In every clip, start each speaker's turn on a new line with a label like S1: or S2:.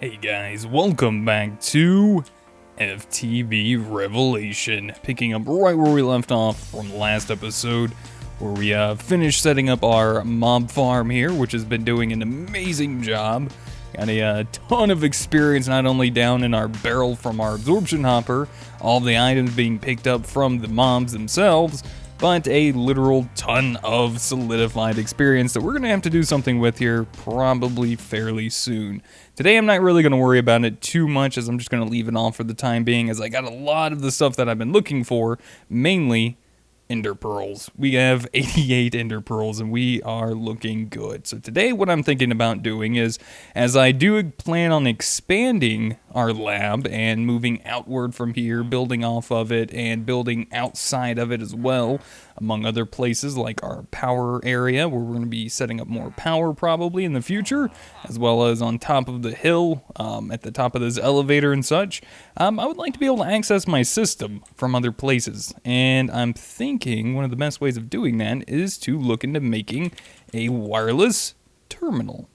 S1: Hey guys, welcome back to FTB Revelation. Picking up right where we left off from the last episode, where we finished setting up our mob farm here, which has been doing an amazing job. Got a ton of experience, not only down in our barrel from our absorption hopper, all the items being picked up from the mobs themselves, but a literal ton of solidified experience that we're going to have to do something with here probably fairly soon. Today I'm not really going to worry about it too much, as I'm just going to leave it off for the time being, as I got a lot of the stuff that I've been looking for, mainly ender pearls. We have 88 ender pearls and we are looking good. So today what I'm thinking about doing is, as I do plan on expanding our lab and moving outward from here, building off of it and building outside of it as well, among other places like our power area, where we're going to be setting up more power probably in the future, as well as on top of the hill, at the top of this elevator and such. I would like to be able to access my system from other places, and I'm thinking one of the best ways of doing that is to look into making a wireless terminal.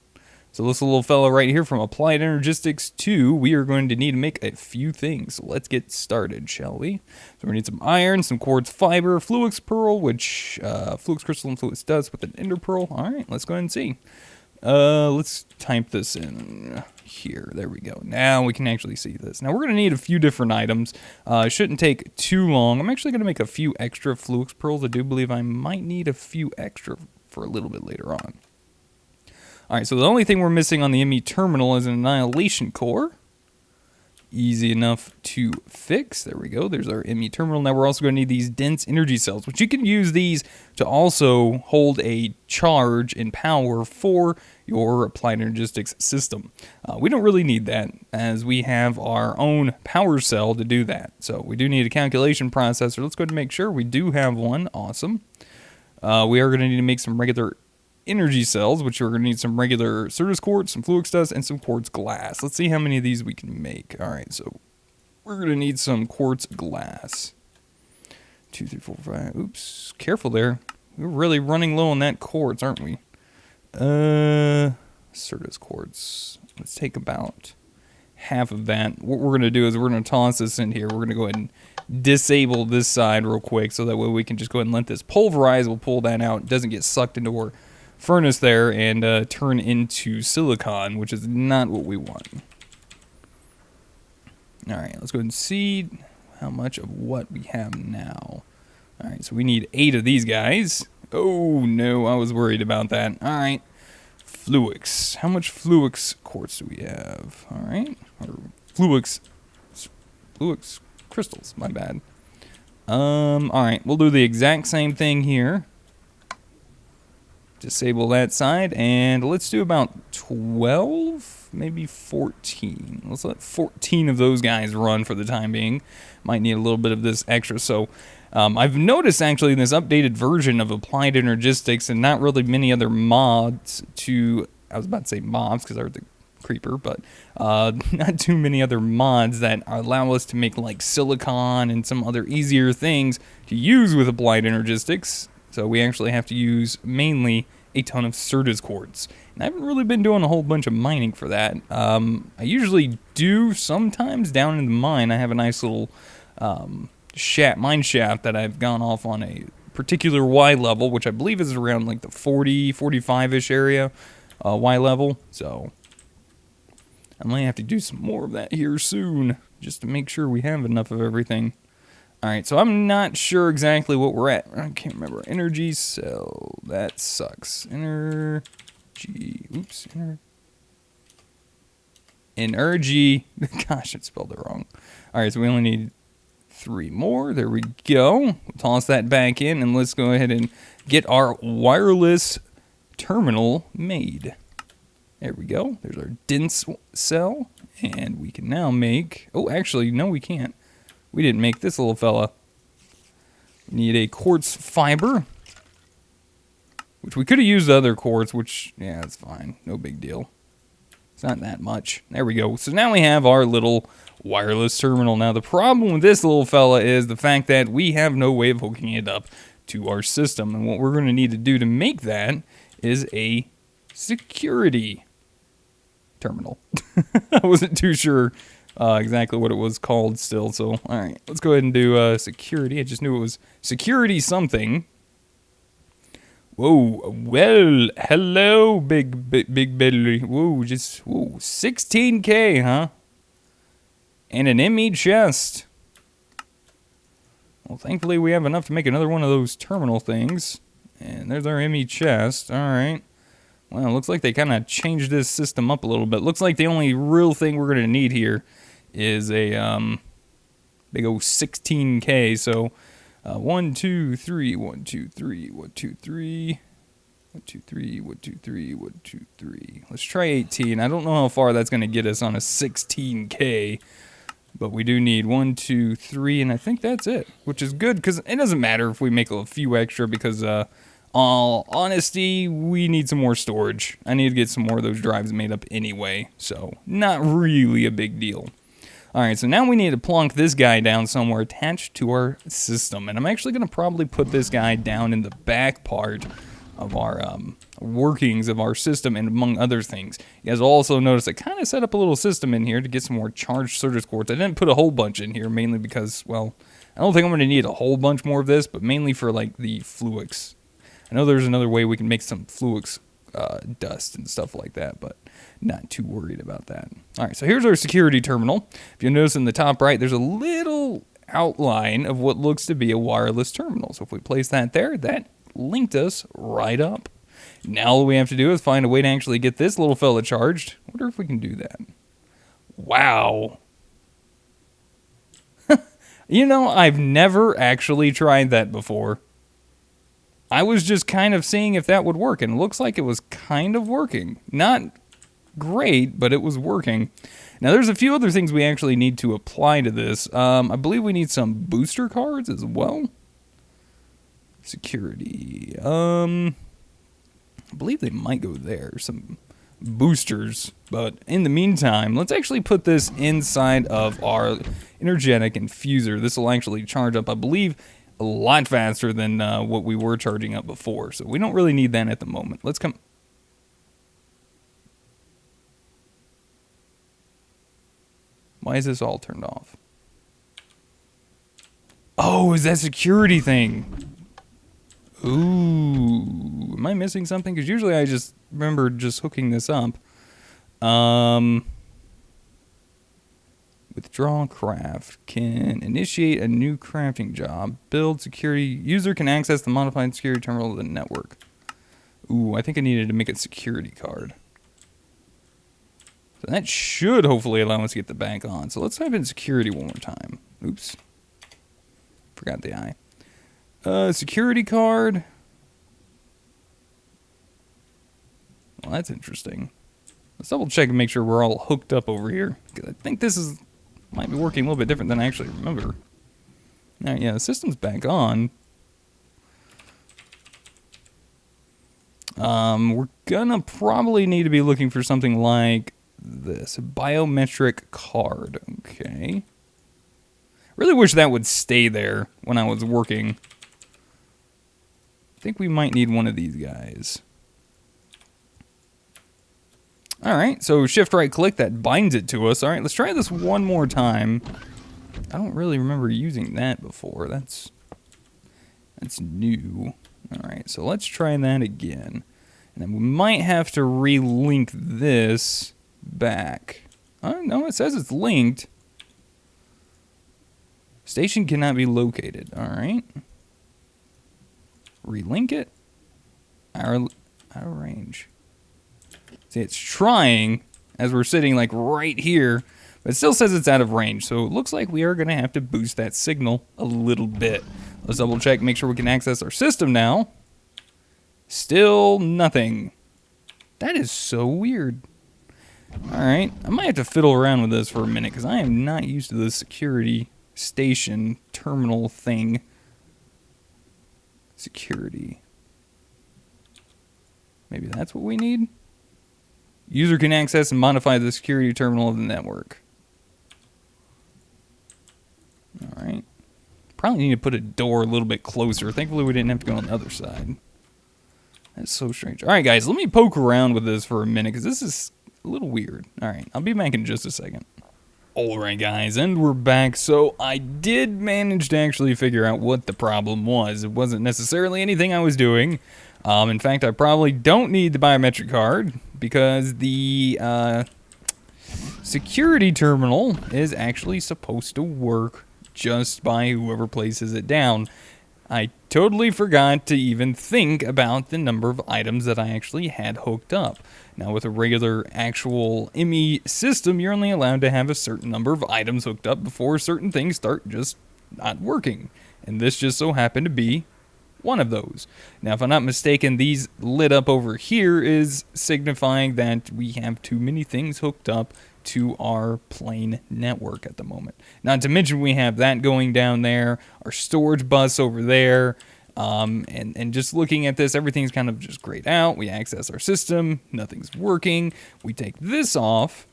S1: So this little fella right here from Applied Energistics 2, we are going to need to make a few things. So let's get started, shall we? So we need some iron, some quartz fiber, fluix pearl, which fluix crystal and fluix dust with an ender pearl. All right, let's go ahead and see. Let's type this in here. There we go. Now we can actually see this. Now we're going to need a few different items. It shouldn't take too long. I'm actually going to make a few extra fluix pearls. I do believe I might need a few extra for a little bit later on. Alright, so the only thing we're missing on the ME terminal is an annihilation core. Easy enough to fix. There we go. There's our ME terminal. Now we're also going to need these dense energy cells, which you can use these to also hold a charge and power for your Applied Energistics system. We don't really need that, as we have our own power cell to do that. So we do need a calculation processor. Let's go ahead and make sure we do have one. Awesome. We are going to need to make some regular energy cells, which we're going to need some regular Certus quartz, some fluix dust, and some quartz glass. Let's see how many of these we can make. Alright, so we're going to need some quartz glass. 2, 3, 4, 5. Oops, careful there. We're really running low on that quartz, aren't we? Certus quartz. Let's take about half of that. What we're going to do is we're going to toss this in here. We're going to go ahead and disable this side real quick, so that way we can just go ahead and let this pulverize. We'll pull that out. It doesn't get sucked into our furnace there and turn into silicon, which is not what we want. Alright, let's go ahead and see how much of what we have now. Alright, so we need 8 of these guys. Oh no, I was worried about that. Alright, fluix. How much fluix quartz do we have? Alright, or fluix crystals, my bad. Alright, we'll do the exact same thing here. Disable that side, and let's do about 12, maybe 14. Let's let 14 of those guys run for the time being. Might need a little bit of this extra. So I've noticed actually in this updated version of Applied Energistics, and not really many other mods to, I was about to say mobs because I heard the creeper, but not too many other mods that allow us to make like silicon and some other easier things to use with Applied Energistics. So we actually have to use mainly a ton of Certus quartz. And I haven't really been doing a whole bunch of mining for that. I usually do sometimes down in the mine. I have a nice little mine shaft that I've gone off on a particular Y level, which I believe is around like the 40, 45-ish area Y level. So I might have to do some more of that here soon, just to make sure we have enough of everything. Alright, so I'm not sure exactly what we're at. I can't remember. Energy cell. That sucks. Energy. Oops. Energy. Gosh, I spelled it wrong. Alright, so we only need 3 more. There we go. We'll toss that back in, and let's go ahead and get our wireless terminal made. There we go. There's our dense cell. And we can now make... Oh, actually, no, we can't. We didn't make this little fella. We need a quartz fiber, which we could have used the other quartz, which, yeah, it's fine. No big deal. It's not that much. There we go. So now we have our little wireless terminal. Now, the problem with this little fella is the fact that we have no way of hooking it up to our system. And what we're going to need to do to make that is a security terminal. I wasn't too sure exactly what it was called still. So, all right, let's go ahead and do security. I just knew it was security something. Whoa, well, hello, big belly. Whoa, just, whoa, 16K, huh? And an ME chest. Well, thankfully we have enough to make another one of those terminal things. And there's our ME chest, all right. Well, it looks like they kind of changed this system up a little bit. Looks like the only real thing we're going to need here is a big old 16K, so... 1, 2, 3, 1, 2, 3, 1, 2, 3, 1, 2, 3, 1, 2, 3, 1, 2, 3. Let's try 18. I don't know how far that's going to get us on a 16K, but we do need 1, 2, 3, and I think that's it, which is good because it doesn't matter if we make a few extra because, all honesty, we need some more storage. I need to get some more of those drives made up anyway, so not really a big deal. Alright, so now we need to plunk this guy down somewhere attached to our system. And I'm actually going to probably put this guy down in the back part of our workings of our system and among other things. You guys will also notice I kind of set up a little system in here to get some more charged circuit cords. I didn't put a whole bunch in here, mainly because, well, I don't think I'm going to need a whole bunch more of this, but mainly for, like, the Fluix. I know there's another way we can make some Fluix dust and stuff like that, but not too worried about that. All right, so here's our security terminal. If you notice in the top right, there's a little outline of what looks to be a wireless terminal. So if we place that there, that linked us right up. Now all we have to do is find a way to actually get this little fella charged. I wonder if we can do that. Wow. You know, I've never actually tried that before. I was just kind of seeing if that would work, and it looks like it was kind of working. Not great, but it was working. Now, there's a few other things we actually need to apply to this. I believe we need some booster cards as well. Security. I believe they might go there. Some boosters. But in the meantime, let's actually put this inside of our energetic infuser. This will actually charge up, I believe, a lot faster than what we were charging up before. So we don't really need that at the moment. Let's come... Why is this all turned off? Oh, is that security thing? Ooh. Am I missing something? Because usually I just remember just hooking this up. Withdraw craft. Can initiate a new crafting job. Build security. User can access the modified security terminal of the network. Ooh, I think I needed to make a security card. So that should hopefully allow us to get the back on. So let's type in security one more time. Oops. Forgot the I. Security card. Well, that's interesting. Let's double check and make sure we're all hooked up over here. Because I think this is might be working a little bit different than I actually remember. Now, yeah, the system's back on. We're gonna probably need to be looking for something like this. A biometric card. Okay. Really wish that would stay there when I was working. I think we might need one of these guys. Alright, so shift right click, that binds it to us. Alright, let's try this one more time. I don't really remember using that before. That's new. Alright, so let's try that again. And then we might have to relink this back. Oh, no, it says it's linked. Station cannot be located. Alright. Relink it. Out of range. See, it's trying as we're sitting like right here, but it still says it's out of range. So it looks like we are going to have to boost that signal a little bit. Let's double check, make sure we can access our system now. Still nothing. That is so weird. Alright, I might have to fiddle around with this for a minute because I am not used to this security station terminal thing. Security. Maybe that's what we need? User can access and modify the security terminal of the network. Alright. Probably need to put a door a little bit closer. Thankfully we didn't have to go on the other side. That's so strange. Alright guys, let me poke around with this for a minute, because this is a little weird. All right, I'll be back in just a second. Alright guys, and we're back. So I did manage to actually figure out what the problem was. It wasn't necessarily anything I was doing. In fact, I probably don't need the biometric card because the security terminal is actually supposed to work just by whoever places it down. I totally forgot to even think about the number of items that I actually had hooked up. Now, with a regular actual ME system, you're only allowed to have a certain number of items hooked up before certain things start just not working. And this just so happened to be one of those. Now, if I'm not mistaken, these lit up over here is signifying that we have too many things hooked up to our plane network at the moment. Not to mention we have that going down there, our storage bus over there, and just looking at this, everything's kind of just grayed out. We access our system, nothing's working. We take this off.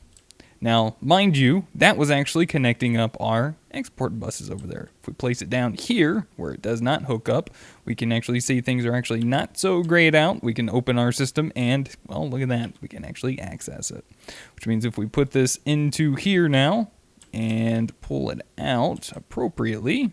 S1: Now, mind you, that was actually connecting up our export buses over there. If we place it down here, where it does not hook up, we can actually see things are actually not so grayed out. We can open our system and, well, look at that. We can actually access it. Which means if we put this into here now and pull it out appropriately, it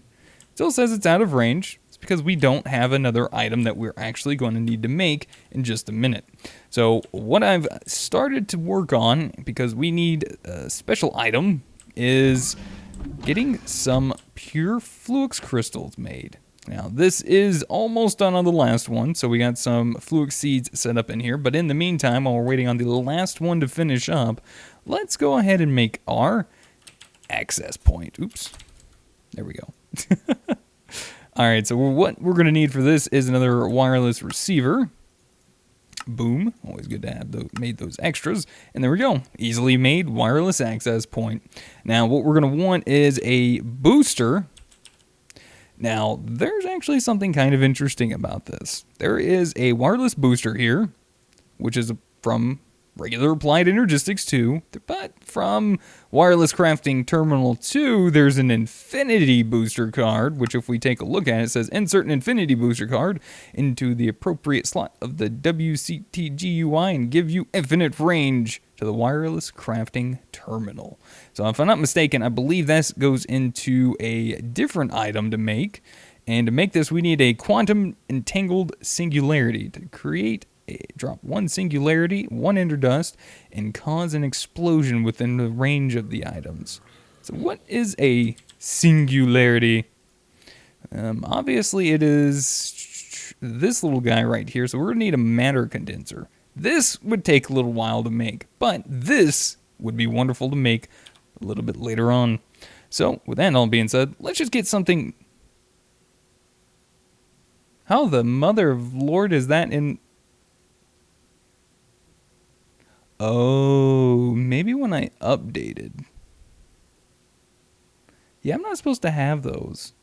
S1: still says it's out of range. It's because we don't have another item that we're actually going to need to make in just a minute. So what I've started to work on, because we need a special item, is getting some pure Fluix crystals made. Now, this is almost done on the last one, so we got some Fluix seeds set up in here. But in the meantime, while we're waiting on the last one to finish up, let's go ahead and make our access point. Oops. There we go. Alright, so what we're going to need for this is another wireless receiver. Boom. Always good to have made those extras. And there we go. Easily made wireless access point. Now, what we're going to want is a booster. Now, there's actually something kind of interesting about this. There is a wireless booster here, which is from regular Applied Energistics 2, but from Wireless Crafting Terminal 2, there's an Infinity Booster card, which if we take a look at it, says insert an Infinity Booster card into the appropriate slot of the WCT GUI and give you infinite range to the Wireless Crafting Terminal. So if I'm not mistaken, I believe this goes into a different item to make, and to make this, we need a Quantum Entangled Singularity to create drop one singularity, one ender dust, and cause an explosion within the range of the items. So what is a singularity? Obviously it is this little guy right here, so we're going to need a matter condenser. This would take a little while to make, but this would be wonderful to make a little bit later on. So with that all being said, let's just get something. How the mother of Lord is that in... Oh, maybe when I updated. Yeah, I'm not supposed to have those.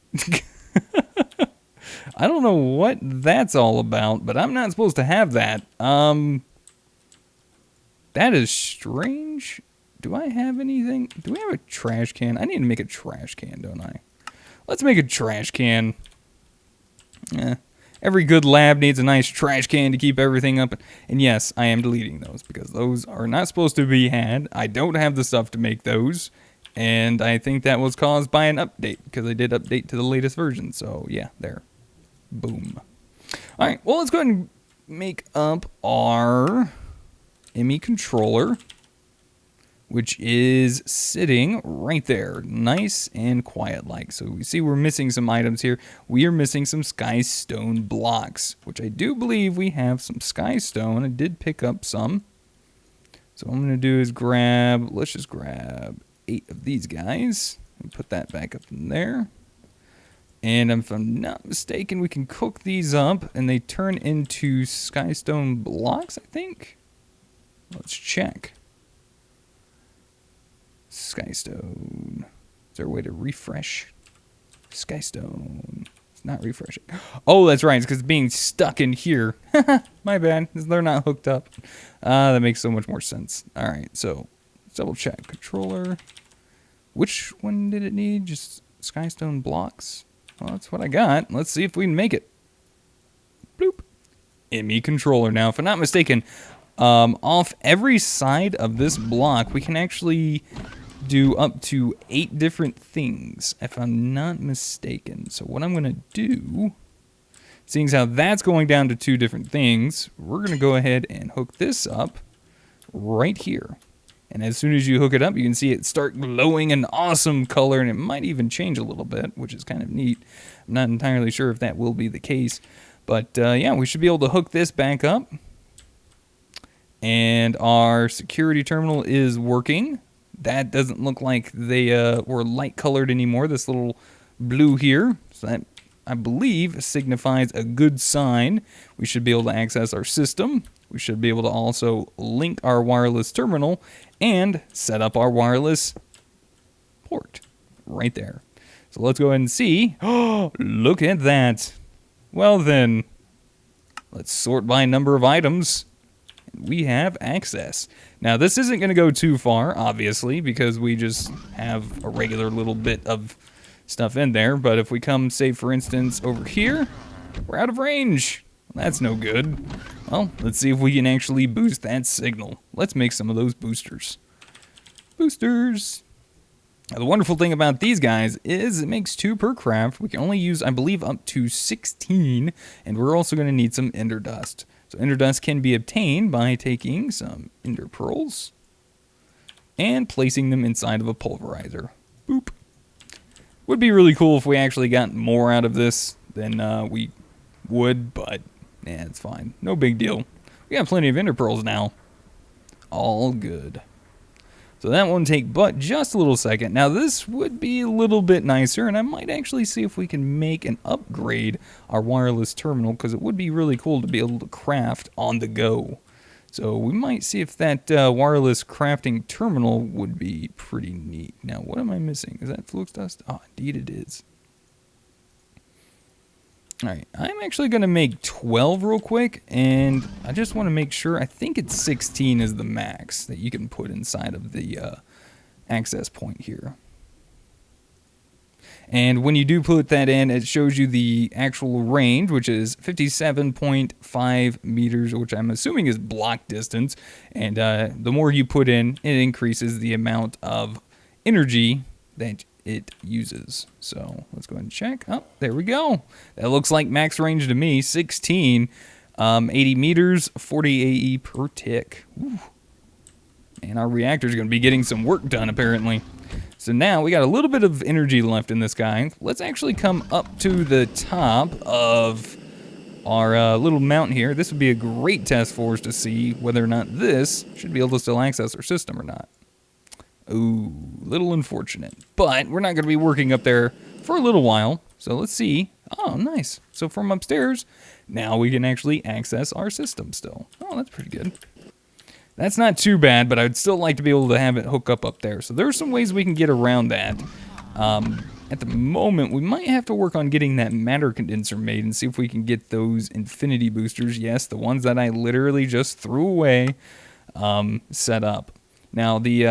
S1: I don't know what that's all about, but I'm not supposed to have that. That is strange. Do I have anything? Do we have a trash can? I need to make a trash can, don't I? Let's make a trash can. Every good lab needs a nice trash can to keep everything up. And yes, I am deleting those because those are not supposed to be had. I don't have the stuff to make those. And I think that was caused by an update because I did update to the latest version. So yeah, there. Boom. Alright, well, let's go ahead and make up our ME controller, which is sitting right there, nice and quiet-like. So we see we're missing some items here. We are missing some skystone blocks, which I do believe we have some skystone. I did pick up some. So what I'm going to do is let's just grab 8 of these guys and put that back up in there. And if I'm not mistaken, we can cook these up and they turn into skystone blocks, I think. Let's check. Skystone. Is there a way to refresh? Skystone. It's not refreshing. Oh, that's right. It's because it's being stuck in here. My bad. They're not hooked up. That makes so much more sense. All right. So let's double check. Controller. Which one did it need? Just skystone blocks? Well, that's what I got. Let's see if we can make it. Bloop. ME controller. Now, if I'm not mistaken, Off every side of this block, we can actually do up to 8 different things, if I'm not mistaken. So what I'm going to do, seeing as how that's going down to 2 different things, we're going to go ahead and hook this up right here. And as soon as you hook it up, you can see it start glowing an awesome color, and it might even change a little bit, which is kind of neat. I'm not entirely sure if that will be the case. But yeah, we should be able to hook this back up. And our security terminal is working. That doesn't look like they were light colored anymore, this little blue here. So that, I believe, signifies a good sign. We should be able to access our system. We should be able to also link our wireless terminal and set up our wireless port right there. So let's go ahead and see. Oh, look at that. Well then, let's sort by number of items. We have access. Now this isn't going to go too far, obviously, because we just have a regular little bit of stuff in there. But if we come, say for instance, over here, we're out of range. That's no good. Well, let's see if we can actually boost that signal. Let's make some of those boosters. Boosters. Now, the wonderful thing about these guys is it makes 2 per craft. We can only use, I believe, up to 16, and we're also going to need some ender dust. So ender dust can be obtained by taking some ender pearls and placing them inside of a pulverizer. Boop. Would be really cool if we actually got more out of this than we would, but yeah, it's fine. No big deal. We got plenty of ender pearls now. All good. So that won't take but just a little second. Now this would be a little bit nicer, and I might actually see if we can make and upgrade our wireless terminal, because it would be really cool to be able to craft on the go. So we might see if that wireless crafting terminal would be pretty neat. Now what am I missing? Is that flux dust? Oh, indeed it is. Alright, I'm actually going to make 12 real quick, and I just want to make sure, I think it's 16 is the max that you can put inside of the access point here. And when you do put that in, it shows you the actual range, which is 57.5 meters, which I'm assuming is block distance. And the more you put in, it increases the amount of energy that it uses. So let's go ahead and check. Oh, there we go. That looks like max range to me. 16, 80 meters, 40 AE per tick. Ooh. And our reactor's going to be getting some work done, apparently. So now we got a little bit of energy left in this guy. Let's actually come up to the top of our little mountain here. This would be a great test for us to see whether or not this should be able to still access our system or not. Ooh, little unfortunate. But we're not going to be working up there for a little while. So let's see. Oh, nice. So from upstairs, now we can actually access our system still. Oh, that's pretty good. That's not too bad, but I'd still like to be able to have it hook up there. So there are some ways we can get around that. At the moment, we might have to work on getting that matter condenser made and see if we can get those infinity boosters. Yes, the ones that I literally just threw away, set up. Now, the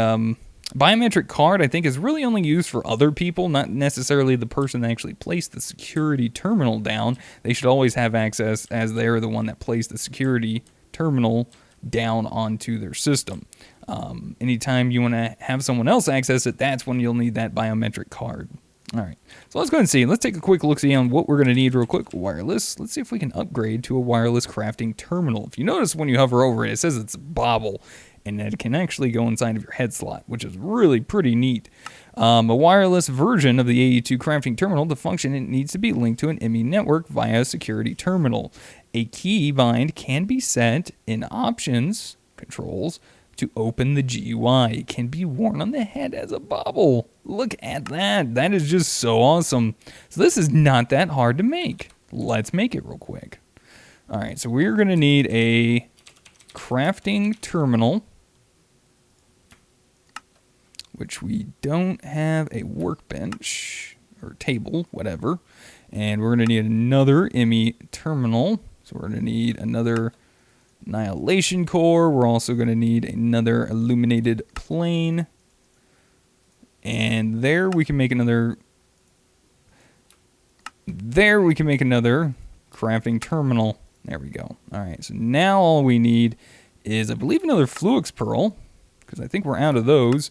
S1: biometric card, I think, is really only used for other people, not necessarily the person that actually placed the security terminal down. They should always have access, as they're the one that placed the security terminal down onto their system. Anytime you want to have someone else access it, that's when you'll need that biometric card. All right, so let's go ahead and see. Let's take a quick look-see on what we're going to need real quick. Wireless. Let's see if we can upgrade to a wireless crafting terminal. If you notice when you hover over it, it says it's a bobble, and it can actually go inside of your head slot, which is really pretty neat. A wireless version of the AE2 crafting terminal, to function, it needs to be linked to an ME network via a security terminal. A key bind can be set in options controls to open the GUI. It can be worn on the head as a bobble. Look at that. That is just so awesome. So this is not that hard to make. Let's make it real quick. All right, so we're going to need a crafting terminal, which we don't have a workbench or table, whatever. And we're going to need another ME terminal. So we're going to need another annihilation core. We're also going to need another illuminated plane. And there we can make another crafting terminal. There we go. All right, so now all we need is, I believe, another Fluix Pearl, because I think we're out of those.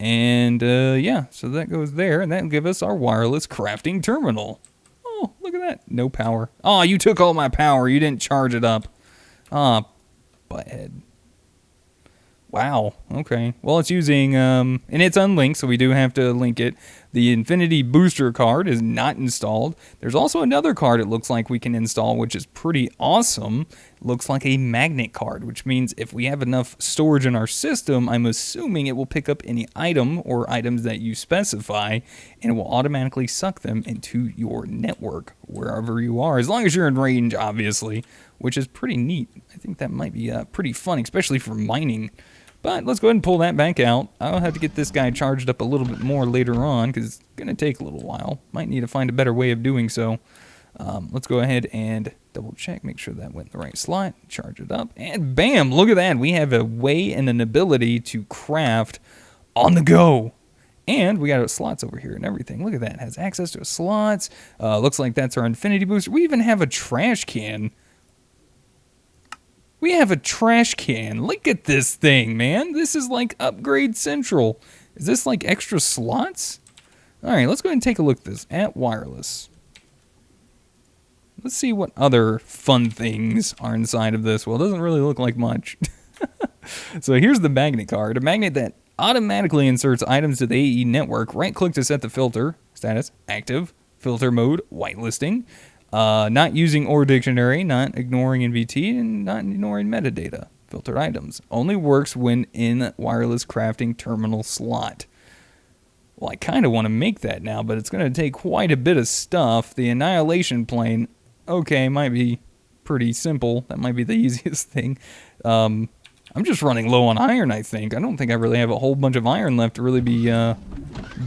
S1: And yeah, so that goes there, and that'll give us our wireless crafting terminal. Oh, look at that. No power. Oh, you took all my power. You didn't charge it up. Ah, butthead. Wow, okay. Well, it's using, and it's unlinked, so we do have to link it. The Infinity Booster card is not installed. There's also another card it looks like we can install, which is pretty awesome. It looks like a magnet card, which means if we have enough storage in our system, I'm assuming it will pick up any item or items that you specify, and it will automatically suck them into your network, wherever you are, as long as you're in range, obviously, which is pretty neat. I think that might be pretty fun, especially for mining. But let's go ahead and pull that back out. I'll have to get this guy charged up a little bit more later on because it's going to take a little while. Might need to find a better way of doing so. Let's go ahead and double check, make sure that went in the right slot, charge it up, and bam, look at that. We have a way and an ability to craft on the go. And we got slots over here and everything. Look at that. It has access to slots. Looks like that's our Infinity Booster. We even have a trash can. We have a trash can. Look at this thing, man. This is like Upgrade Central. Is this like extra slots? All right, let's go ahead and take a look at this. At wireless. Let's see what other fun things are inside of this. Well, it doesn't really look like much. So here's the magnet card. A magnet that automatically inserts items to the AE network. Right-click to set the filter. Status, active. Filter mode, whitelisting. Not using OR dictionary, not ignoring NVT, and not ignoring metadata. Filtered items. Only works when in wireless crafting terminal slot. Well, I kind of want to make that now, but it's going to take quite a bit of stuff. The annihilation plane, okay, might be pretty simple. That might be the easiest thing. I'm just running low on iron, I think. I don't think I really have a whole bunch of iron left to really be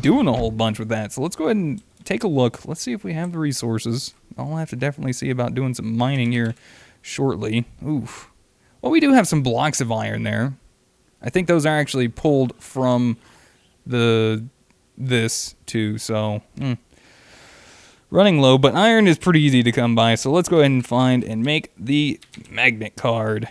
S1: doing a whole bunch with that. So let's go ahead and take a look. Let's see if we have the resources. I'll have to definitely see about doing some mining here shortly. Oof. Well, we do have some blocks of iron there. I think those are actually pulled from this too, so running low, but iron is pretty easy to come by, so let's go ahead and find and make the magnet card.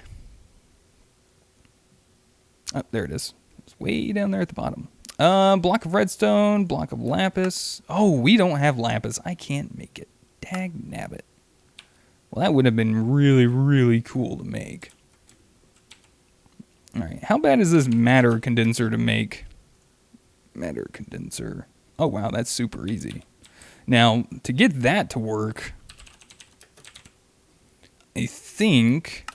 S1: Oh, there it is. It's way down there at the bottom. Block of redstone, block of lapis. Oh, we don't have lapis. I can't make it. Dag nabbit. Well, that would have been really, really cool to make. Alright, how bad is this matter condenser to make? Matter condenser. Oh, wow, that's super easy. Now, to get that to work, I think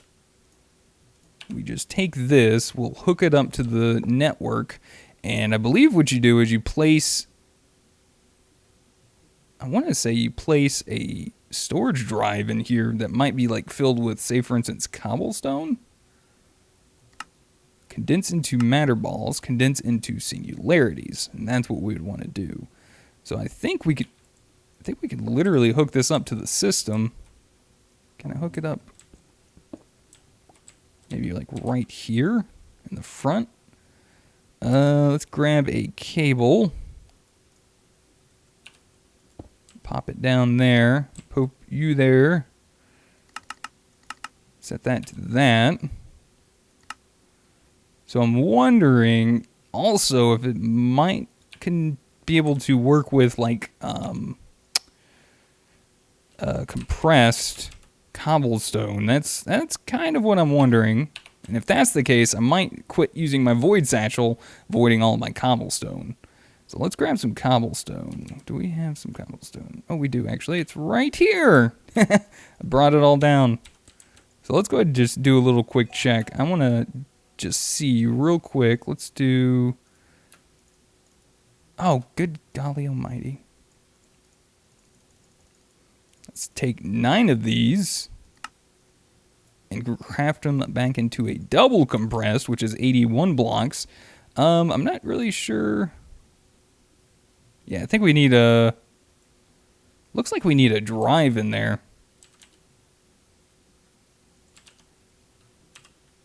S1: we just take this, we'll hook it up to the network, and I believe what you do is you place, I want to say you place a storage drive in here that might be like filled with, say for instance, cobblestone. Condense into matter balls, condense into singularities, and that's what we would want to do. So I think we could literally hook this up to the system. Can I hook it up? Maybe like right here in the front. Let's grab a cable. Pop it down there. Poke you there. Set that to that. So I'm wondering also if it might can be able to work with like compressed cobblestone. That's kind of what I'm wondering. And if that's the case, I might quit using my void satchel, voiding all of my cobblestone. So let's grab some cobblestone. Do we have some cobblestone? Oh, we do actually. It's right here. I brought it all down. So let's go ahead and just do a little quick check. I want to just see real quick. Let's do... Oh, good golly almighty. Let's take 9 of these and craft them back into a double compressed, which is 81 blocks. I'm not really sure. Yeah, I think we need a... Looks like we need a drive in there.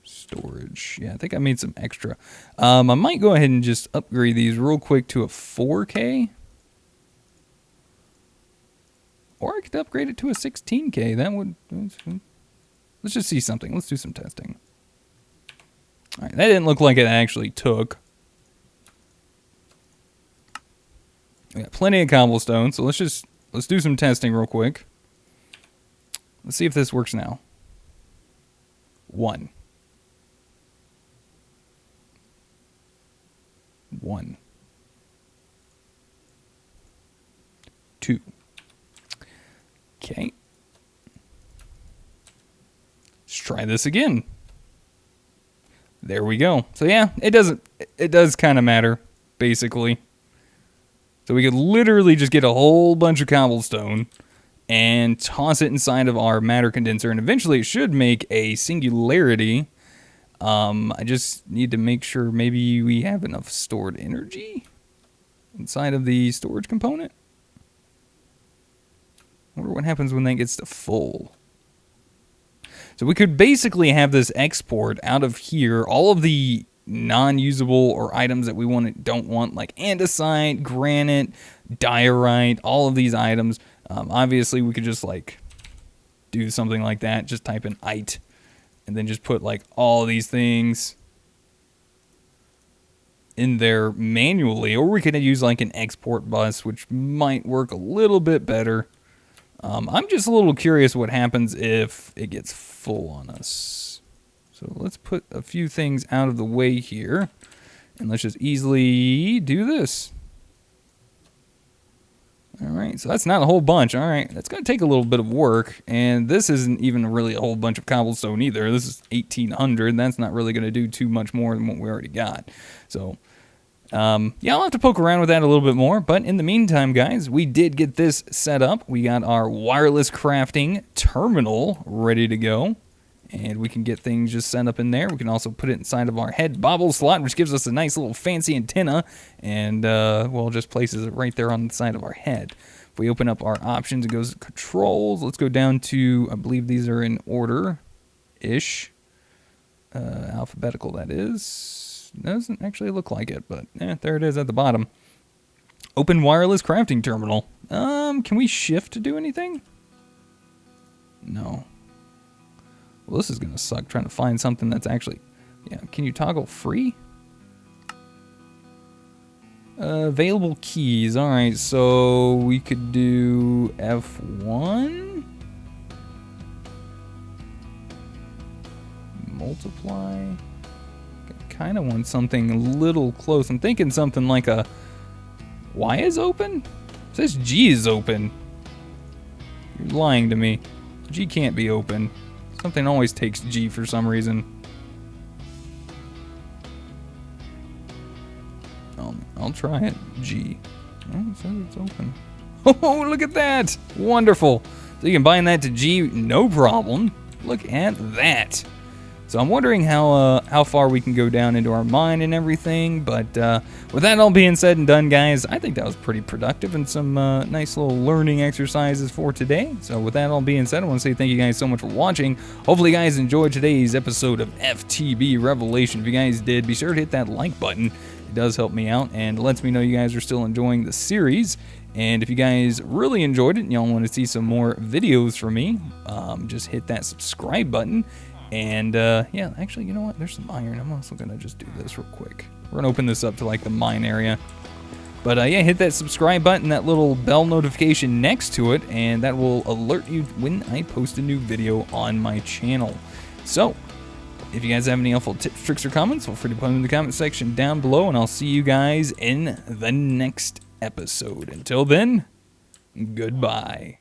S1: Storage. Yeah, I think I made some extra. I might go ahead and just upgrade these real quick to a 4K. Or I could upgrade it to a 16K. That would... Let's just see something. Let's do some testing. All right, that didn't look like it actually took. We got plenty of cobblestone, so let's do some testing real quick. Let's see if this works now. 1. 1. 2. Okay. Let's try this again. There we go. So yeah, it does kind of matter, basically. So we could literally just get a whole bunch of cobblestone and toss it inside of our matter condenser, and eventually it should make a singularity. I just need to make sure maybe we have enough stored energy inside of the storage component. I wonder what happens when that gets to full. So we could basically have this export out of here, all of the non-usable or items that we don't want, like andesite, granite, diorite, all of these items. Obviously, we could just like do something like that. Just type in "ite" and then just put like all these things in there manually, or we could use like an export bus, which might work a little bit better. I'm just a little curious what happens if it gets full on us. So let's put a few things out of the way here, and let's just easily do this. All right, so that's not a whole bunch. All right, that's going to take a little bit of work, and this isn't even really a whole bunch of cobblestone either. This is 1,800. That's not really going to do too much more than what we already got. So yeah, I'll have to poke around with that a little bit more, but in the meantime, guys, we did get this set up. We got our wireless crafting terminal ready to go, and we can get things just set up in there. We can also put it inside of our head bobble slot, which gives us a nice little fancy antenna, and well, just places it right there on the side of our head. If we open up our options, it goes to controls. Let's go down to, I believe these are in order-ish, alphabetical that is. Doesn't actually look like it, but there it is at the bottom. Open wireless crafting terminal. Can we shift to do anything? No. Well, this is gonna suck trying to find something that's actually... Yeah, can you toggle free? Available keys. Alright, so we could do F1. Multiply. Kind of want something a little close. I'm thinking something like a... Y is open? It says G is open. You're lying to me. G can't be open. Something always takes G for some reason. I'll try it. G. Oh, it says it's open. Oh, look at that! Wonderful. So you can bind that to G, no problem. Look at that. So I'm wondering how far we can go down into our mine and everything, but with that all being said and done, guys, I think that was pretty productive and some nice little learning exercises for today. So with that all being said, I want to say thank you guys so much for watching. Hopefully you guys enjoyed today's episode of FTB Revelation. If you guys did, be sure to hit that like button. It does help me out and lets me know you guys are still enjoying the series. And if you guys really enjoyed it and y'all want to see some more videos from me, just hit that subscribe button. And yeah, actually, you know what? There's some iron. I'm also going to just do this real quick. We're going to open this up to like the mine area. But yeah, hit that subscribe button, that little bell notification next to it, and that will alert you when I post a new video on my channel. So, if you guys have any helpful tips, tricks, or comments, feel free to put them in the comment section down below, and I'll see you guys in the next episode. Until then, goodbye.